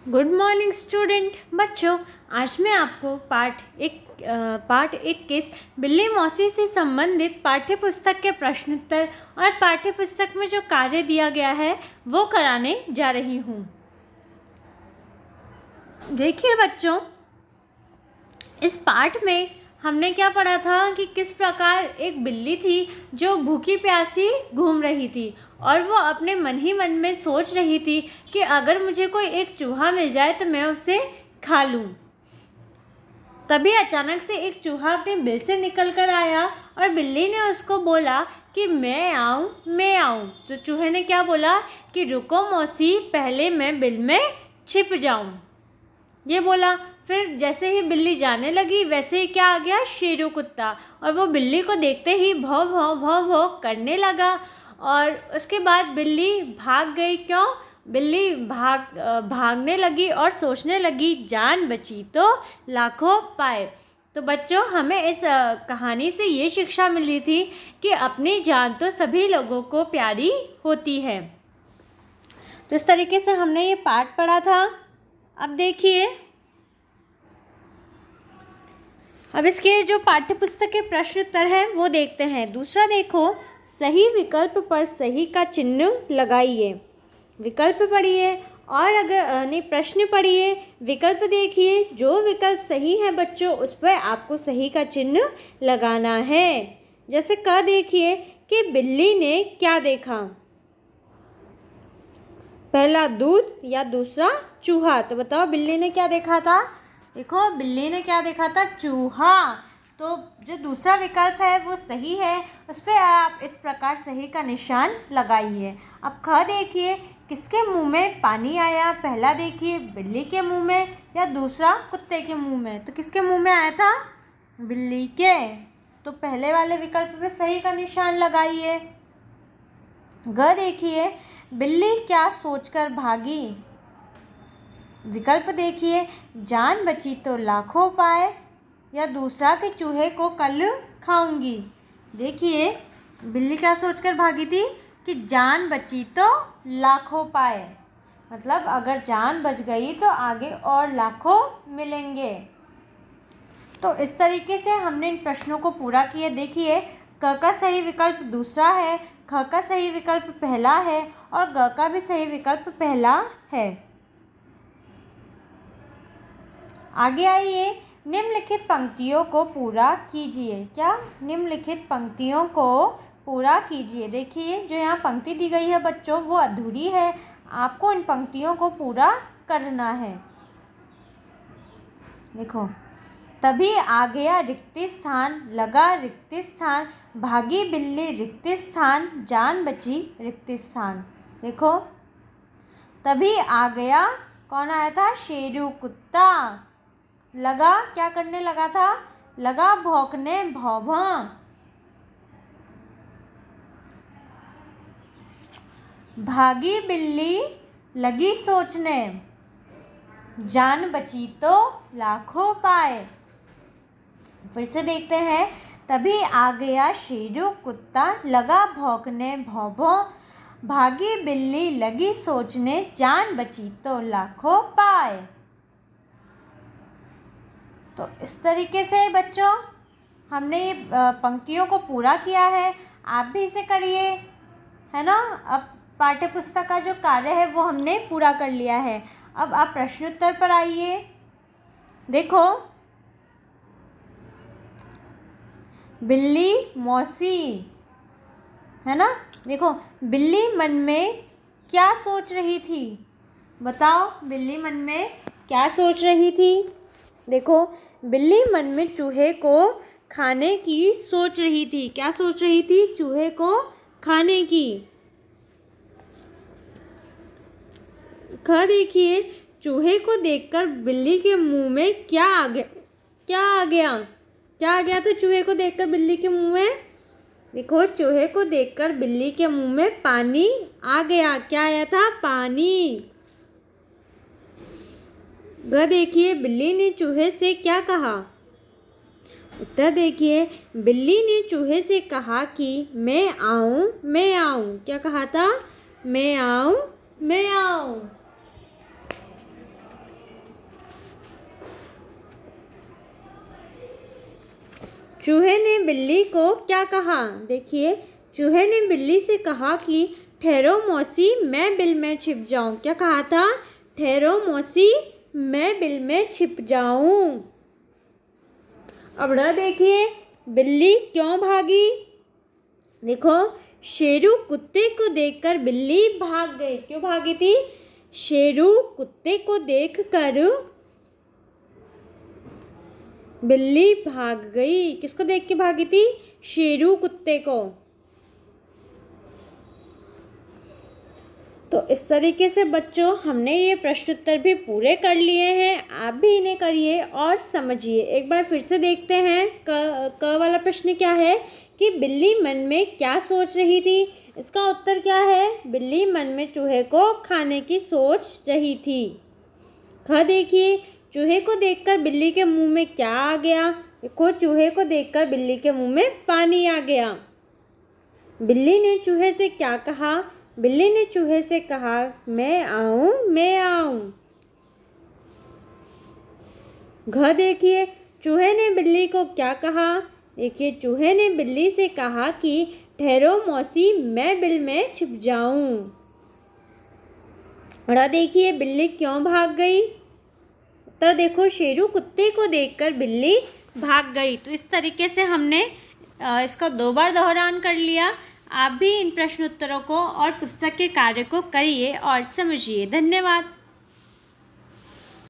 Good morning student बच्चों। आज मैं आपको पार्ट 21 बिल्ली मौसी से संबंधित पाठ्य पुस्तक के प्रश्नोत्तर और पाठ्य पुस्तक में जो कार्य दिया गया है वो कराने जा रही हूँ। देखिए बच्चों, इस पाठ में हमने क्या पढ़ा था कि किस प्रकार एक बिल्ली थी जो भूखी प्यासी घूम रही थी और वो अपने मन ही मन में सोच रही थी कि अगर मुझे कोई एक चूहा मिल जाए तो मैं उसे खा लूँ। तभी अचानक से एक चूहा अपने बिल से निकल कर आया और बिल्ली ने उसको बोला कि मैं आऊँ। तो चूहे ने क्या बोला कि रुको मौसी, पहले मैं बिल में छिप जाऊँ, ये बोला। फिर जैसे ही बिल्ली जाने लगी वैसे ही क्या आ गया, शेरू कुत्ता, और वो बिल्ली को देखते ही भौं भौं भौं भौं करने लगा। और उसके बाद बिल्ली भाग गई। क्यों? बिल्ली भागने लगी और सोचने लगी जान बची तो लाखों पाए। तो बच्चों, हमें इस कहानी से ये शिक्षा मिली थी कि अपनी जान तो सभी लोगों को प्यारी होती है। तो इस तरीके से हमने ये पाठ पढ़ा था। अब देखिए, अब इसके जो पाठ्य पुस्तक के प्रश्न उत्तर हैं वो देखते हैं। दूसरा देखो, सही विकल्प पर सही का चिन्ह लगाइए। विकल्प पढ़िए और अगर नहीं, प्रश्न पढ़िए, विकल्प देखिए। जो विकल्प सही है बच्चों उस पर आपको सही का चिन्ह लगाना है। जैसे क देखिए कि बिल्ली ने क्या देखा, पहला दूध या दूसरा चूहा। तो बताओ बिल्ली ने क्या देखा था? देखो, बिल्ली ने क्या देखा था? चूहा। तो जो दूसरा विकल्प है वो सही है, उस पर आप इस प्रकार सही का निशान लगाइए। अब ख देखिए, किसके मुंह में पानी आया? पहला देखिए बिल्ली के मुंह में या दूसरा कुत्ते के मुंह में। तो किसके मुंह में आया था? बिल्ली के। तो पहले वाले विकल्प पे सही का निशान लगाइए। ग देखिए, बिल्ली क्या सोचकर भागी? विकल्प देखिए, जान बची तो लाखों पाए या दूसरा कि चूहे को कल खाऊंगी। देखिए, बिल्ली क्या सोचकर भागी थी कि जान बची तो लाखों पाए, मतलब अगर जान बच गई तो आगे और लाखों मिलेंगे। तो इस तरीके से हमने इन प्रश्नों को पूरा किया। देखिए, क का सही विकल्प दूसरा है, ख का सही विकल्प पहला है और ग का भी सही विकल्प पहला है। आगे आइए, निम्नलिखित पंक्तियों को पूरा कीजिए। क्या? निम्नलिखित पंक्तियों को पूरा कीजिए। देखिए, जो यहाँ पंक्ति दी गई है बच्चों वो अधूरी है, आपको इन पंक्तियों को पूरा करना है। देखो, तभी आ गया रिक्त स्थान, लगा रिक्त स्थान, भागी बिल्ली रिक्त स्थान, जान बची रिक्त स्थान। देखो, तभी आ गया, कौन आया था? शेरू कुत्ता। लगा, क्या करने लगा था? लगा भौंकने, भौं भौं। भागी बिल्ली लगी सोचने, जान बची तो लाखों पाए। फिर से देखते हैं, तभी आ गया शेरू कुत्ता, लगा भौंकने, भौं भौं, भागी बिल्ली लगी सोचने, जान बची तो लाखों पाए। तो इस तरीके से बच्चों हमने ये पंक्तियों को पूरा किया है। आप भी इसे करिए, है ना। अब पाठ्य पुस्तक का जो कार्य है वो हमने पूरा कर लिया है। अब आप प्रश्नोत्तर पर आइए। देखो, बिल्ली मौसी, है ना। देखो, बिल्ली मन में क्या सोच रही थी? बताओ, बिल्ली मन में क्या सोच रही थी? देखो, बिल्ली मन में चूहे को खाने की सोच रही थी। क्या सोच रही थी? चूहे को खाने की। ख देखिए, चूहे को देखकर बिल्ली के मुंह में क्या आ गया? क्या आ गया था चूहे को देखकर बिल्ली के मुंह में? देखो, चूहे को देखकर बिल्ली के मुंह में पानी आ गया। क्या आया था? पानी। ग देखिए, बिल्ली ने चूहे से क्या कहा? उत्तर देखिए, बिल्ली ने चूहे से कहा कि मैं आऊँ। क्या कहा था? मैं आऊँ। चूहे ने बिल्ली को क्या कहा? देखिए, चूहे ने बिल्ली से कहा कि ठहरो मौसी, मैं बिल में छिप जाऊं। क्या कहा था? ठहरो मौसी, मैं बिल में छिप जाऊं। अब देखिए, बिल्ली क्यों भागी? देखो, शेरू कुत्ते को देखकर बिल्ली भाग गई। क्यों भागी थी? शेरू कुत्ते को देखकर बिल्ली भाग गई। किसको देख के भागी थी? शेरू कुत्ते को। तो इस तरीके से बच्चों हमने ये प्रश्न उत्तर भी पूरे कर लिए हैं। आप भी इन्हें करिए और समझिए। एक बार फिर से देखते हैं क वाला प्रश्न क्या है कि बिल्ली मन में क्या सोच रही थी। इसका उत्तर क्या है? बिल्ली मन में चूहे को खाने की सोच रही थी। ख देखिए, चूहे को देखकर बिल्ली के मुंह में क्या आ गया? देखो, चूहे को देखकर बिल्ली के मुंह में पानी आ गया। बिल्ली ने चूहे से क्या कहा? बिल्ली ने चूहे से कहा, मैं आऊं, मैं आऊं। घ देखिए, चूहे ने बिल्ली को क्या कहा? देखिए, चूहे ने बिल्ली से कहा कि ठहरो मौसी, मैं बिल में छिप जाऊं। और देखिए, बिल्ली क्यों भाग गई? तो देखो, शेरू कुत्ते को देखकर बिल्ली भाग गई। तो इस तरीके से हमने इसका 2 बार दोहरान कर लिया। आप भी इन प्रश्न उत्तरों को और पुस्तक के कार्य को करिए और समझिए। धन्यवाद।